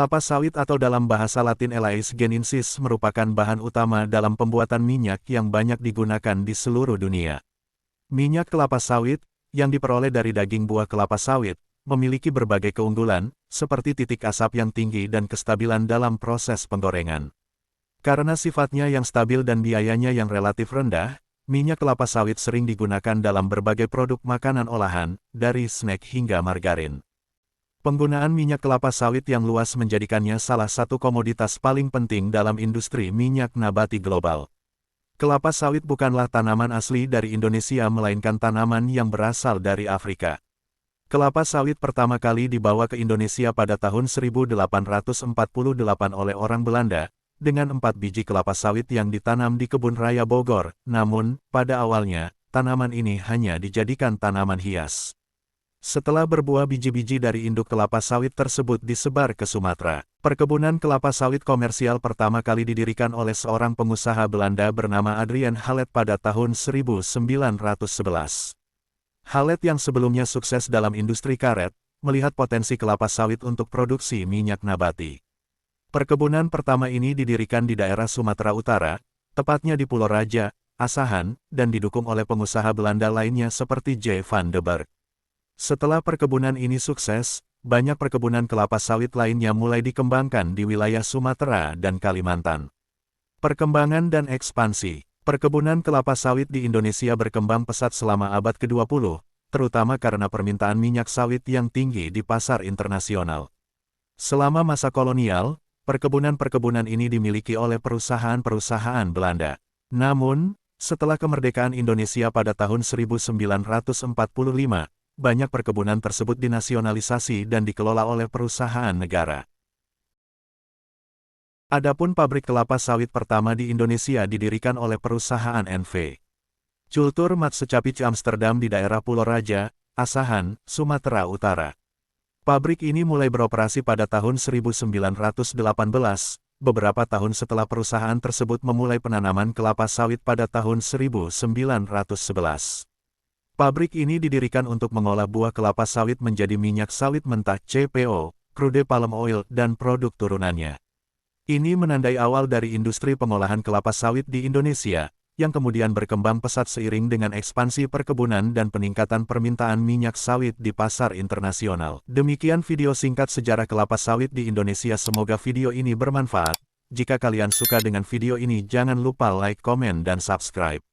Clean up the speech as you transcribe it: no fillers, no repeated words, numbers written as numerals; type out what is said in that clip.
Kelapa sawit atau dalam bahasa Latin Elais geneensis merupakan bahan utama dalam pembuatan minyak yang banyak digunakan di seluruh dunia. Minyak kelapa sawit, yang diperoleh dari daging buah kelapa sawit, memiliki berbagai keunggulan, seperti titik asap yang tinggi dan kestabilan dalam proses penggorengan. Karena sifatnya yang stabil dan biayanya yang relatif rendah, minyak kelapa sawit sering digunakan dalam berbagai produk makanan olahan, dari snack hingga margarin. Penggunaan minyak kelapa sawit yang luas menjadikannya salah satu komoditas paling penting dalam industri minyak nabati global. Kelapa sawit bukanlah tanaman asli dari Indonesia melainkan tanaman yang berasal dari Afrika. Kelapa sawit pertama kali dibawa ke Indonesia pada tahun 1848 oleh orang Belanda, dengan 4 biji kelapa sawit yang ditanam di kebun raya Bogor, namun, pada awalnya, tanaman ini hanya dijadikan tanaman hias. Setelah berbuah biji-biji dari induk kelapa sawit tersebut disebar ke Sumatera. Perkebunan kelapa sawit komersial pertama kali didirikan oleh seorang pengusaha Belanda bernama Adrian Halet pada tahun 1911. Halet yang sebelumnya sukses dalam industri karet, melihat potensi kelapa sawit untuk produksi minyak nabati. Perkebunan pertama ini didirikan di daerah Sumatera Utara, tepatnya di Pulau Raja, Asahan, dan didukung oleh pengusaha Belanda lainnya seperti J. van de Berg. Setelah perkebunan ini sukses, banyak perkebunan kelapa sawit lainnya mulai dikembangkan di wilayah Sumatera dan Kalimantan. Perkembangan dan ekspansi. Perkebunan kelapa sawit di Indonesia berkembang pesat selama abad ke-20, terutama karena permintaan minyak sawit yang tinggi di pasar internasional. Selama masa kolonial, perkebunan-perkebunan ini dimiliki oleh perusahaan-perusahaan Belanda. Namun, setelah kemerdekaan Indonesia pada tahun 1945, banyak perkebunan tersebut dinasionalisasi dan dikelola oleh perusahaan negara. Adapun pabrik kelapa sawit pertama di Indonesia didirikan oleh perusahaan NV Cultur Maatschappij Amsterdam di daerah Pulau Raja, Asahan, Sumatera Utara. Pabrik ini mulai beroperasi pada tahun 1918, beberapa tahun setelah perusahaan tersebut memulai penanaman kelapa sawit pada tahun 1911. Pabrik ini didirikan untuk mengolah buah kelapa sawit menjadi minyak sawit mentah CPO, crude palm oil, dan produk turunannya. Ini menandai awal dari industri pengolahan kelapa sawit di Indonesia, yang kemudian berkembang pesat seiring dengan ekspansi perkebunan dan peningkatan permintaan minyak sawit di pasar internasional. Demikian video singkat sejarah kelapa sawit di Indonesia. Semoga video ini bermanfaat. Jika kalian suka dengan video ini jangan lupa like, komen, dan subscribe.